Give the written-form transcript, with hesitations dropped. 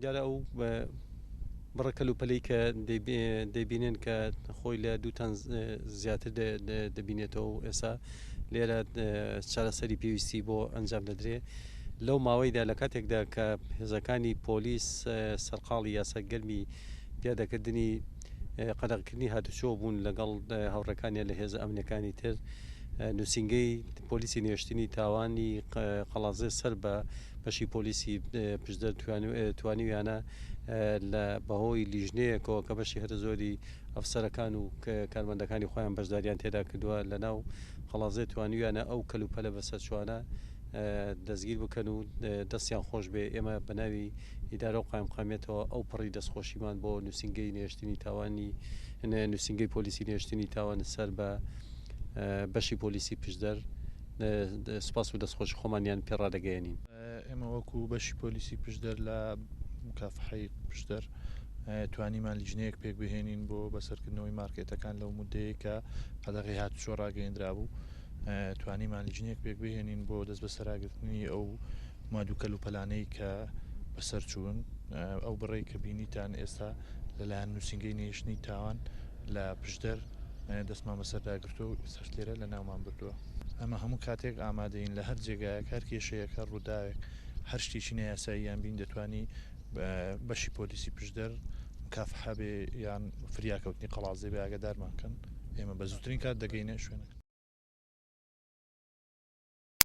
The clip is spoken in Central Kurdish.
دیارە ئەو بڕەکەل و پەلەی کە دەبینێن کە خۆی لە دووتان زیاتر دەبینێتەوە و ئێستا لێرە چارەسەری پێویستی بۆ ئەنجام دەدرێت لەو ماوەیدا لە کاتێکدا کە هێزەکانی پۆلیس سەرقاڵی یاساگەرمی پیادەکردنی قەدەغکردنی هاتوچۆ بوون لەگەڵ هاوڕەکانیان لە هێزە ئەمنەکانی تر نووسنگەی پۆلیسی نوێشتنی تاوانی قەڵازێ سەر بە بەشی پۆلیسی پشدەر توانیویانە لە بەهۆی لیژنەیەکەوە کە بەشی هەرە زۆری ئەفسەرەکان و کارمەندەکانی خۆیان بەشداریان تێدا کردووە لە ناو قەڵازێ توانیویانە ئەو کەلوپەلە بەسەر چوانە دەستگیر بکەن و دەستیان خۆش بێ ئێمە بە ناوی ئیدارە و قایمقامێتەوە ئەو پڕی دەستخۆشیمان بۆ نووسنگەی نوێشتنی تاوانی نووسنگەی پۆلیسی نوێشتنی تاوان سەر بە بەشی پۆلیسی پشدەر سوپاس و دەستخۆش خۆمانیان پێڕادەگەیەنین. ئێمە وەکو بەشی پۆلیسی پشدەر لە مکافحەی پشدەر توانیمان لیژنەیەک پێک بهێنین بۆ بەسەرکردنەوەی مارکێتەکان لەو مودەیە کە قەدەغی هاتوچۆ ڕاگەیەندرا بوو توانیمان لیژنەیەک پێک بهێنین بۆ دەست بە سەراگرتنی ئەو مادووکەل و پەلانەی کە بەسەر چوون ئەو بڕێی کە بینیتان ئێستا لەلایەن نووسنگەی نێشتنی تاوان لە پشدەر دەستمان بەسەرداگرتو و سەر لێرە لە ناومان بردووە. ئەمە هەموو کاتێک ئامادەین لە هەر جێگایەک هەر کێشەیەکە ڕووداوێک هەر شتێکی نەیاساییان بین دەتوانی بەشی پۆلیسی پشدەر مکافحە بێ یان فریاکەوتنی قەڵازێ بێ ئاگادارمانکەن ئێمە بە زووترین کات دەگەینە شوێنەکە.